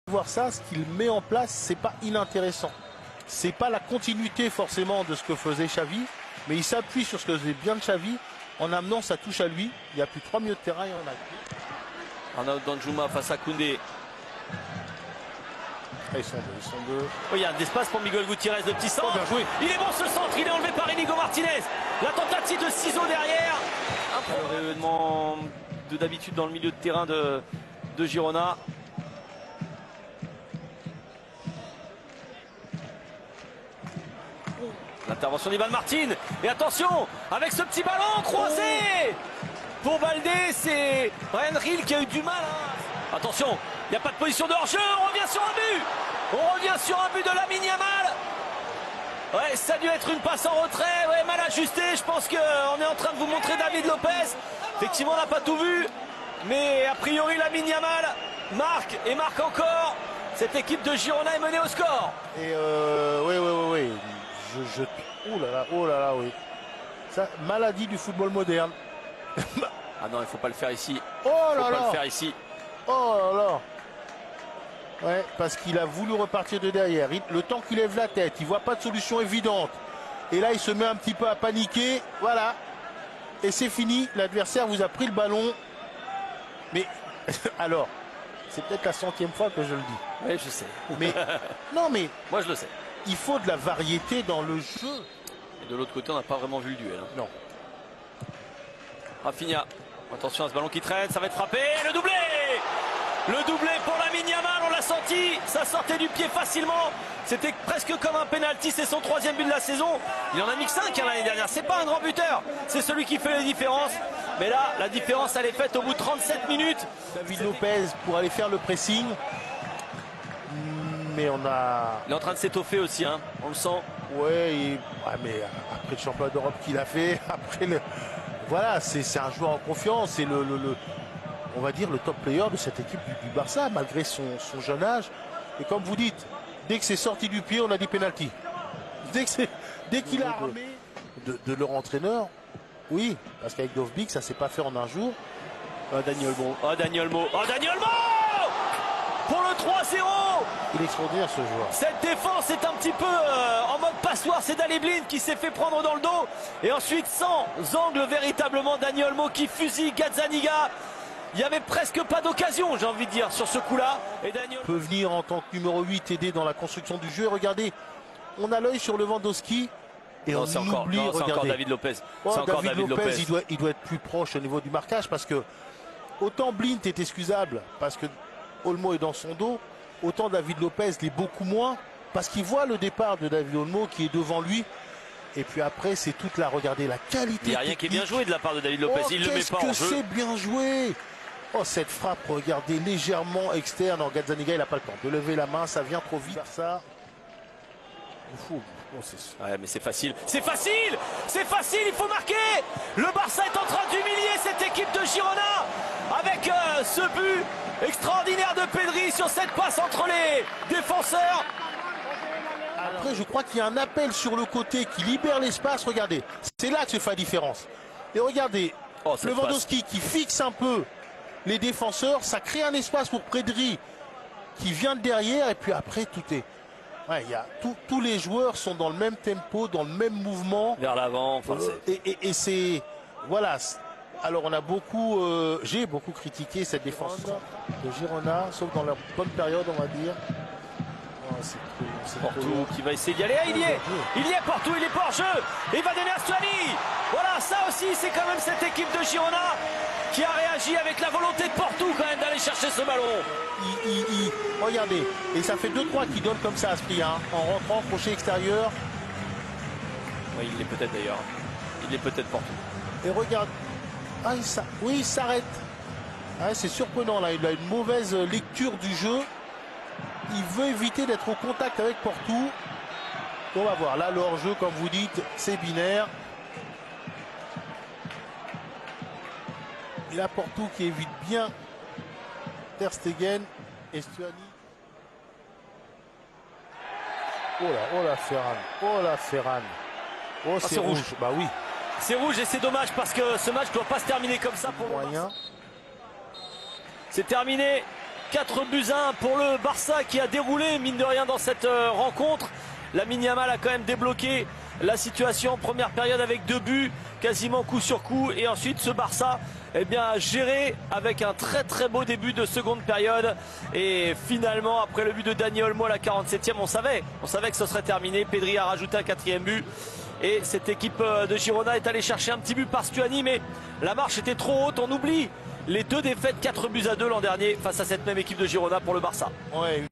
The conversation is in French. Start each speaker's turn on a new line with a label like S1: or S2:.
S1: Voir ça, ce qu'il met en place, c'est pas inintéressant. C'est pas la continuité forcément de ce que faisait Xavi, mais il s'appuie sur ce que faisait bien Xavi en amenant sa touche à lui. Il n'y a plus 3 milieux de terrain et on a.
S2: Arnaud Danjuma face à Koundé.
S1: Ils sont deux.
S2: Oh, il y a un espace pour Miguel Gutiérrez, le petit centre.
S1: Oh, bien joué.
S2: Il est bon ce centre, il est enlevé par Inigo Martinez. La tentative de ciseau derrière. Un rayonnement de d'habitude dans le milieu de terrain de Girona. L'intervention d'Ivan Martin. Et attention, avec ce petit ballon croisé pour Baldé, c'est Ryan Ril qui a eu du mal. Attention, il n'y a pas de position de hors-jeu, on revient sur un but. On revient sur un but de Lamine Yamal. Ouais, ça a dû être une passe en retrait, ouais, mal ajusté. Je pense qu'on est en train de vous montrer David Lopez. Effectivement, on n'a pas tout vu. Mais a priori, Lamine Yamal marque et marque encore. Cette équipe de Girona est menée au score.
S1: Et oui. Oh là là, oui. Ça, maladie du football moderne.
S2: Ah non, il faut pas le faire ici.
S1: Oh là
S2: faut
S1: là.
S2: pas le faire ici.
S1: Oh là là. Ouais, parce qu'il a voulu repartir de derrière. Le temps qu'il lève la tête, il voit pas de solution évidente. Et là, il se met un petit peu à paniquer. Voilà. Et c'est fini. L'adversaire vous a pris le ballon. Mais alors, c'est peut-être la 100e fois que je le dis.
S2: Oui, je sais.
S1: Mais non, mais
S2: moi, je le sais.
S1: il faut de la variété dans le jeu.
S2: Et de l'autre côté, on n'a pas vraiment vu le duel.
S1: Non.
S2: Rafinha. Attention à ce ballon qui traîne, ça va être frappé. Le doublé. Le doublé pour Lamine Yamal, on l'a senti. Ça sortait du pied facilement. C'était presque comme un penalty. C'est son 3e but de la saison. Il en a mis que 5 l'année dernière. C'est pas un grand buteur. C'est celui qui fait la différence. Mais là, la différence, elle est faite au bout de 37 minutes.
S1: David Lopez pour aller faire le pressing. Mais on a...
S2: Il est en train de s'étoffer aussi, hein. On le sent.
S1: Ouais, mais après le championnat d'Europe qu'il a fait, après le... Voilà, c'est un joueur en confiance. C'est on va dire, le top player de cette équipe du Barça, malgré son jeune âge. Et comme vous dites, dès que c'est sorti du pied, on a dit penalty. Dès qu'il a armé de leur entraîneur, oui, parce qu'avec Dovbyk, ça ne s'est pas fait en un jour.
S2: Dani Olmo. Dani Olmo. Dani Olmo pour le 3-0.
S1: Il est extraordinaire ce joueur.
S2: Cette défense est un petit peu en mode passoire. C'est Daley Blind qui s'est fait prendre dans le dos. Et ensuite, sans angle véritablement, Dani Olmo qui fusille Gazzaniga. Il n'y avait presque pas d'occasion, j'ai envie de dire, sur ce coup-là. Et Daniel
S1: peut venir en tant que numéro 8 aider dans la construction du jeu. Regardez, on a l'œil sur Lewandowski. Et
S2: non,
S1: on oublie,
S2: c'est encore David Lopez.
S1: C'est encore David Lopez. Il doit être plus proche au niveau du marquage parce que autant Blind est excusable parce que Olmo est dans son dos, autant David Lopez l'est beaucoup moins parce qu'il voit le départ de David Olmo qui est devant lui. Et puis après, c'est toute regardez la qualité.
S2: Il n'y a rien qui est bien joué de la part de David Lopez. Il le met pas en jeu.
S1: C'est bien joué. Oh, cette frappe, regardez, légèrement externe. En Gazzaniga, il n'a pas le temps de lever la main, ça vient trop vite. Ça.
S2: Ouais, mais c'est facile. C'est facile. C'est facile, il faut marquer. Le Barça est en train d'humilier cette équipe de Girona avec ce but extraordinaire de Pedri sur cette passe entre les défenseurs.
S1: Après, je crois qu'il y a un appel sur le côté qui libère l'espace. Regardez, c'est là que se fait la différence. Et regardez, Lewandowski qui fixe un peu les défenseurs, ça crée un espace pour Pedri qui vient de derrière. Et puis après, tout est... Ouais, tous les joueurs sont dans le même tempo, dans le même mouvement.
S2: Vers l'avant. Enfin,
S1: et c'est... Voilà. Alors, on a beaucoup... j'ai beaucoup critiqué cette défense de Girona, sauf dans la bonne période, on va dire.
S2: Porto qui va essayer d'y aller. Il y est Porto, il est pas hors jeu. Il va donner à Stuani. Voilà, ça aussi, c'est quand même cette équipe de Girona qui a réagi avec la volonté de Porto quand même d'aller chercher ce ballon.
S1: Regardez, et ça fait 2-3 qui donnent comme ça à Spri, hein, en rentrant crochet extérieur.
S2: Oui, il l'est peut-être d'ailleurs. Il est peut-être Porto.
S1: Et regarde, il s'arrête. Ah, c'est surprenant là, il a une mauvaise lecture du jeu. Il veut éviter d'être au contact avec Porto. On va voir. Là, le hors-jeu, comme vous dites, c'est binaire. Et là, Porto qui évite bien Ter Stegen et Stuani. Oh là, Ferran. Oh là, Ferran. Oh, c'est rouge. Bah oui.
S2: C'est rouge et c'est dommage parce que ce match ne doit pas se terminer comme ça pour
S1: moyen.
S2: C'est terminé. 4 buts à 1 pour le Barça qui a déroulé mine de rien dans cette rencontre. Lamine Yamal a quand même débloqué la situation en première période avec 2 buts, quasiment coup sur coup. Et ensuite ce Barça a géré avec un très beau début de seconde période. Et finalement après le but de Dani Olmo à la 47e, on savait que ce serait terminé. Pedri a rajouté un 4e but. Et cette équipe de Girona est allée chercher un petit but par Stuani, mais la marche était trop haute. On oublie les 2 défaites 4 buts à 2 l'an dernier face à cette même équipe de Girona pour le Barça.
S1: Ouais.